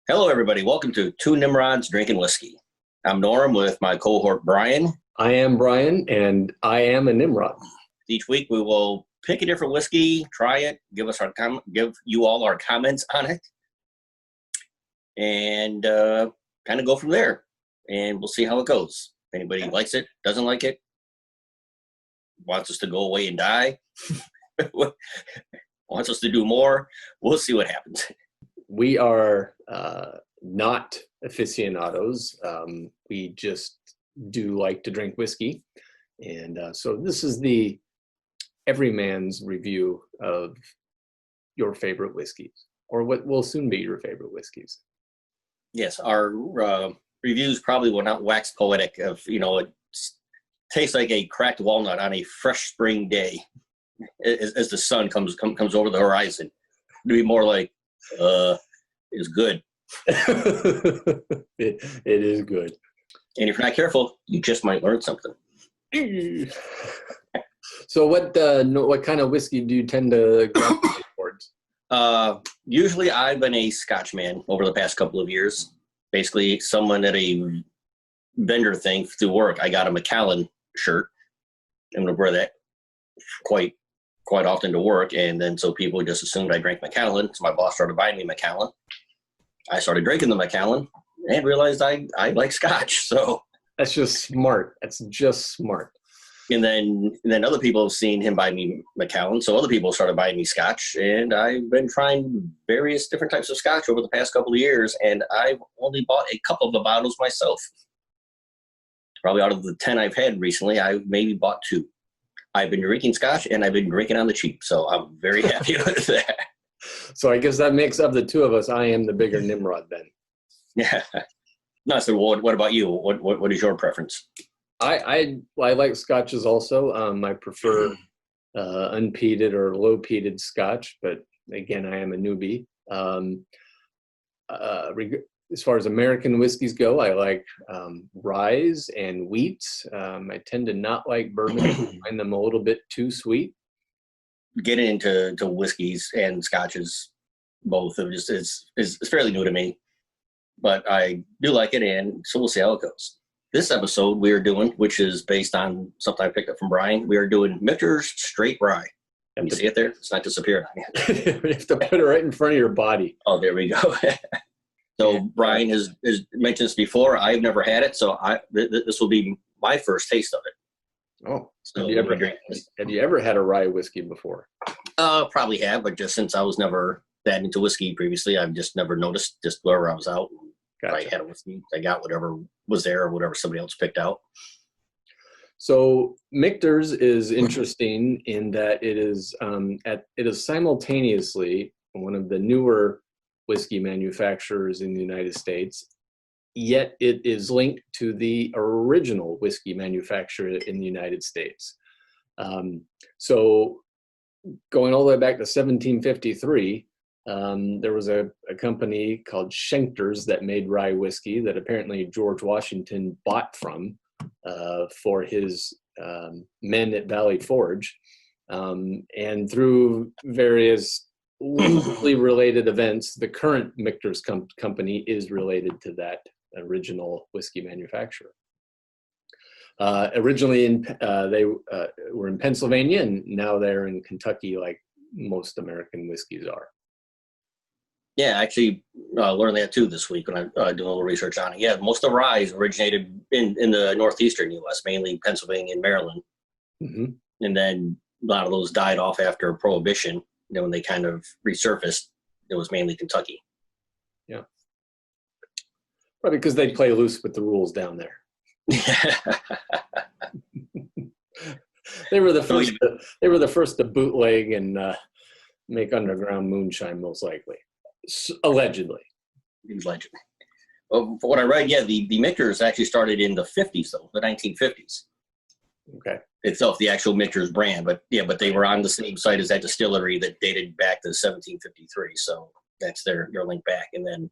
Hello, everybody. Welcome to Two Nimrods Drinking Whiskey. I'm Norm with my cohort, Brian. I am Brian, and I am a Nimrod. Each week, we will pick a different whiskey, try it, give you all our comments on it, and kind of go from there. And we'll see how it goes. If anybody likes it, doesn't like it, wants us to go away and die, wants us to do more, we'll see what happens. We are not aficionados. We just do like to drink whiskey. And so this is the everyman's review of your favorite whiskeys, or what will soon be your favorite whiskeys. Yes, our reviews probably will not wax poetic of, it tastes like a cracked walnut on a fresh spring day as the sun comes over the horizon. It'll be more like, it's good. It is good. And if you're not careful, you just might learn something. So what kind of whiskey do you tend to gravitate towards? Usually I've been a Scotch man over the past couple of years. Basically, someone at a vendor thing through work, I got a Macallan shirt. I'm going to wear that quite often to work, and then so people just assumed I drank Macallan. So my boss started buying me Macallan. I started drinking the Macallan and realized I like Scotch. So that's just smart. That's just smart. And then other people have seen him buy me Macallan, so other people started buying me Scotch, and I've been trying various different types of Scotch over the past couple of years, and I've only bought a couple of the bottles myself. Probably out of the 10 I've had recently, I've maybe bought 2. I've been drinking Scotch, and I've been drinking on the cheap, so I'm very happy with that. So I guess that makes, of the two of us, I am the bigger Nimrod then. Yeah. No, so what about you? What is your preference? I like Scotches also. I prefer unpeated or low peated Scotch, but again, I am a newbie. As far as American whiskeys go, I like ryes and wheats. I tend to not like bourbon. I find them a little bit too sweet. Getting into whiskeys and Scotches, both of just is fairly new to me, but I do like it, and so we'll see how it goes. This episode we are doing, which is based on something I picked up from Brian, we are doing Michter's Straight Rye. You see it there? It's not disappearing on you. You have to put it right in front of your body. Oh, there we go. So Brian has mentioned this before. I've never had it, so this will be my first taste of it. Oh, so have you ever had a rye whiskey before? Probably have, but just since I was never that into whiskey previously, I've just never noticed. Just wherever I was out, gotcha. I had a whiskey, I got whatever was there or whatever somebody else picked out. So Michter's is interesting in that it is simultaneously one of the newer whiskey manufacturers in the United States, yet it is linked to the original whiskey manufacturer in the United States. So going all the way back to 1753, there was a company called Schenker's that made rye whiskey that apparently George Washington bought from for his men at Valley Forge. And through various loosely related events, the current Michter's company is related to that original whiskey manufacturer. Originally, they were in Pennsylvania, and now they're in Kentucky, like most American whiskeys are. Yeah, I actually learned that too this week when I doing a little research on it. Yeah, most of the rye originated in the northeastern U.S., mainly Pennsylvania and Maryland. Mm-hmm. And then a lot of those died off after Prohibition. When they kind of resurfaced, it was mainly Kentucky. Yeah. Probably because they play loose with the rules down there. They were the first. They were the first to bootleg and make underground moonshine, most likely, allegedly. Allegedly. Well, for what I read, yeah, the Michters actually started in the 50s, though, the 1950s. Okay. Itself, the actual Michter's brand, but they were on the same site as that distillery that dated back to 1753. So that's their link back. And then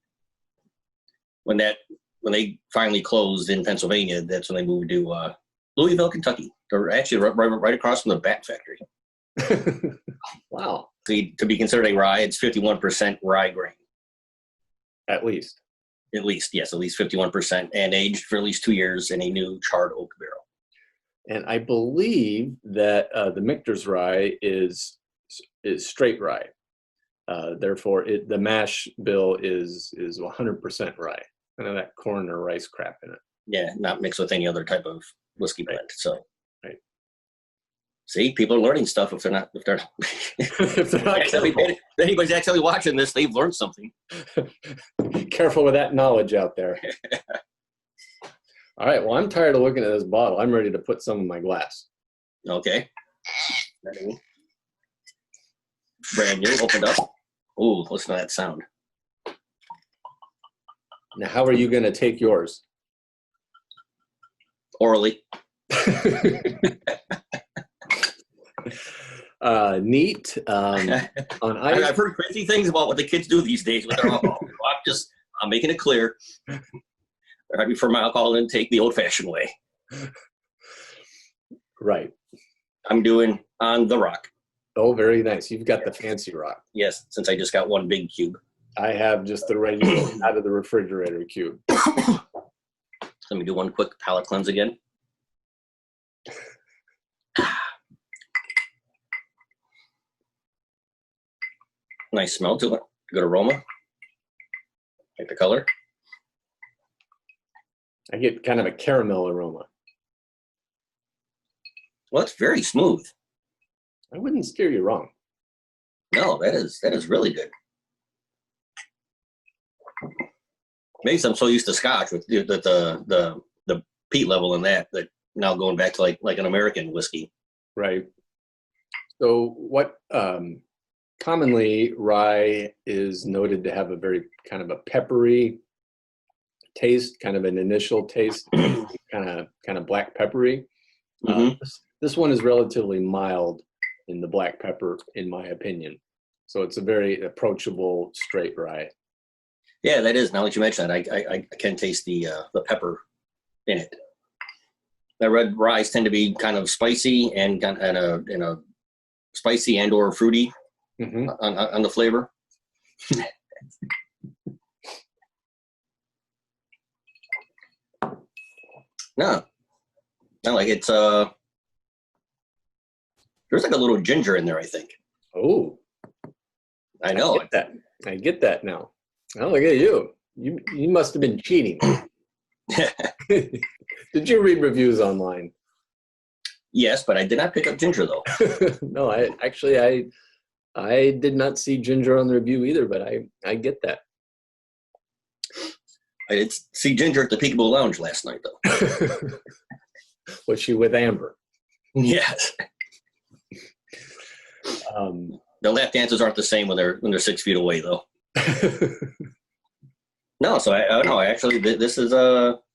when they finally closed in Pennsylvania, that's when they moved to Louisville, Kentucky. They're actually right across from the Bat Factory. Wow. To be considered a rye, it's 51% rye grain. At least. At least, yes, at least 51%, and aged for at least 2 years in a new charred oak barrel. And I believe that the Michter's rye is straight rye. Therefore, the mash bill is 100% rye. None of that corn or rice crap in it. Yeah, not mixed with any other type of whiskey blend. So, right. See, people are learning stuff if they're not if they're not if anybody's actually watching this, they've learned something. Careful with that knowledge out there. All right. Well, I'm tired of looking at this bottle. I'm ready to put some in my glass. Okay. Brand new, opened up. Ooh, listen to that sound. Now, how are you going to take yours? Orally. Neat. On ice. I've heard crazy things about what the kids do these days with their alcohol. I'm making it clear. I prefer my alcohol intake the old-fashioned way. Right. I'm doing on the rock. Oh, very nice. You've got the fancy rock. Yes, since I just got one big cube. I have just the regular out of the refrigerator cube. Let me do one quick palate cleanse again. Nice smell to it. Good aroma. Like the color. I get kind of a caramel aroma. Well, it's very smooth. I wouldn't steer you wrong. No, that is really good. Maybe I'm so used to Scotch with the peat level in that now going back to like an American whiskey. Right. So what commonly rye is noted to have a very kind of a peppery taste, kind of an initial taste, kind of black peppery. Mm-hmm. This one is relatively mild in the black pepper, in my opinion. So it's a very approachable straight rye. Yeah, that is. Now that you mention that, I can taste the pepper in it. The red ryes tend to be kind of spicy and a spicy and or fruity on the flavor. No, like it's there's like a little ginger in there, I think. Oh, I know. I get that now. Oh, look at you. You must have been cheating. Did you read reviews online? Yes, but I did not pick up ginger though. No, I did not see ginger on the review either, but I get that. I did see ginger at the Peekaboo Lounge last night though. Was she with Amber? Yes. The lap dances aren't the same when they're 6 feet away though. No, so I actually this is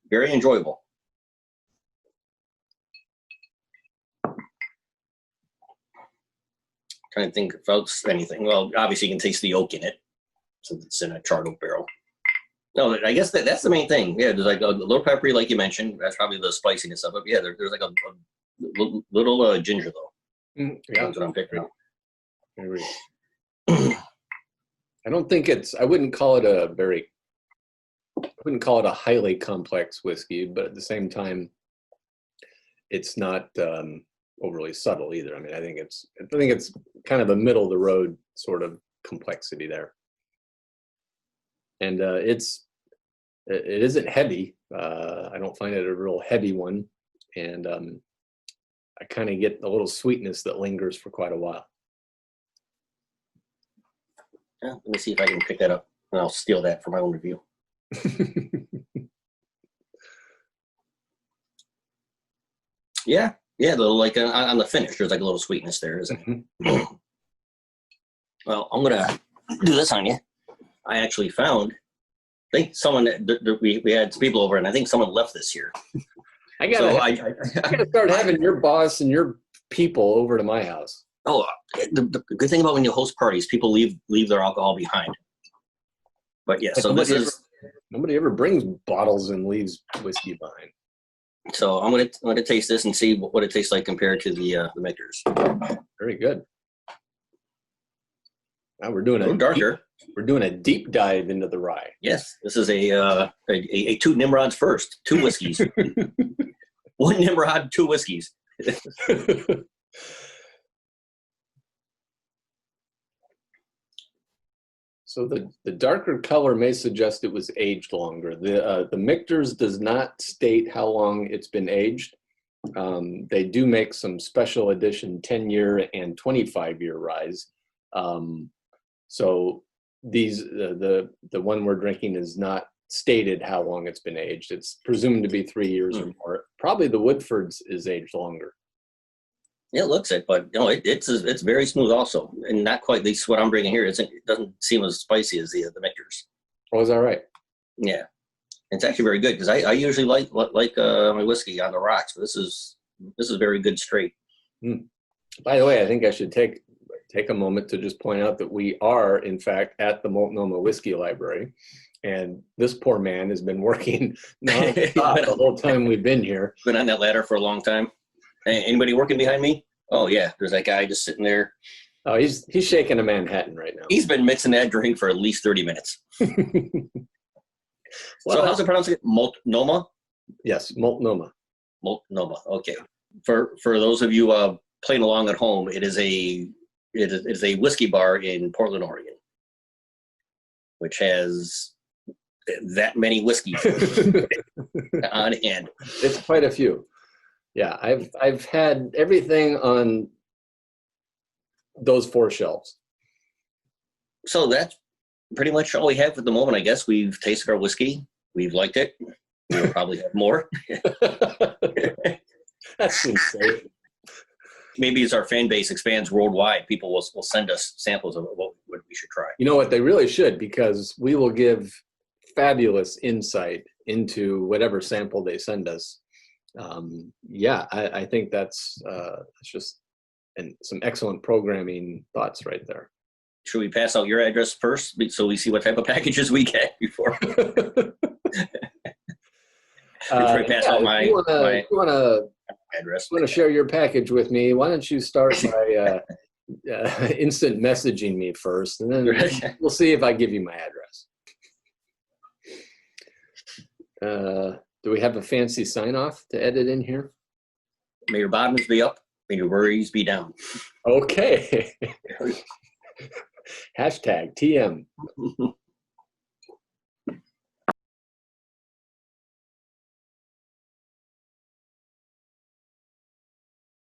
very enjoyable. Trying to think about anything. Well, obviously you can taste the oak in it since it's in a charred oak barrel. No, I guess that's the main thing. Yeah, there's like a little peppery, like you mentioned. That's probably the spiciness of it. Yeah, there's like a little ginger though. Yeah, that's what I'm picking up. I agree. I don't think I wouldn't call it a highly complex whiskey, but at the same time, it's not overly subtle either. I mean, I think it's kind of a middle of the road sort of complexity there. And it isn't heavy. I don't find it a real heavy one. And I kind of get a little sweetness that lingers for quite a while. Yeah, let me see if I can pick that up, and I'll steal that for my own review. Yeah, like on the finish, there's like a little sweetness there, isn't it? Well, I'm gonna do this on you. I actually found, I think someone we had some people over, and I think someone left this here. I gotta start having your boss and your people over to my house. Oh, the good thing about when you host parties, people leave their alcohol behind. But yeah, so this is Nobody ever brings bottles and leaves whiskey behind. So I'm gonna taste this and see what it tastes like compared to the Michters. Very good. Now we're doing A darker. We're doing a deep dive into the rye. Yes, this is a two Nimrods first, two whiskeys. One Nimrod, two whiskeys. So the darker color may suggest it was aged longer. The Michter's does not state how long it's been aged. They do make some special edition 10-year and 25-year ryes. So the one we're drinking is not stated how long it's been aged. It's presumed to be 3 years or more. Probably the Woodford's is aged longer. It looks it, but no, it's very smooth also, and not quite. At least what I'm bringing here, it doesn't seem as spicy as the Michters. Oh, is that right? Yeah, it's actually very good because I usually like my whiskey on the rocks, but this is very good straight. By the way, I think I should take a moment to just point out that we are, in fact, at the Multnomah Whiskey Library, and this poor man has been working nonstop the whole time we've been here. Been on that ladder for a long time. Anybody working behind me? Oh yeah, there's that guy just sitting there. Oh, he's shaking a Manhattan right now. He's been mixing that drink for at least 30 minutes. So how's it pronounced? Multnomah? Yes, Multnomah. Multnomah. Okay. For those of you playing along at home, it is a whiskey bar in Portland, Oregon, which has that many whiskeys on hand. It's quite a few. Yeah, I've had everything on those 4 shelves. So that's pretty much all we have at the moment. I guess we've tasted our whiskey. We've liked it. We'll probably have more. That's insane. Maybe as our fan base expands worldwide, people will send us samples of what we should try. You know what? They really should, because we will give fabulous insight into whatever sample they send us. I think that's just some excellent programming thoughts right there. Should we pass out your address first so we see what type of packages we get before? If you want to share your package with me, why don't you start by instant messaging me first, and then we'll see if I give you my address. Do we have a fancy sign-off to edit in here? May your bottoms be up, may your worries be down. Okay. #TM.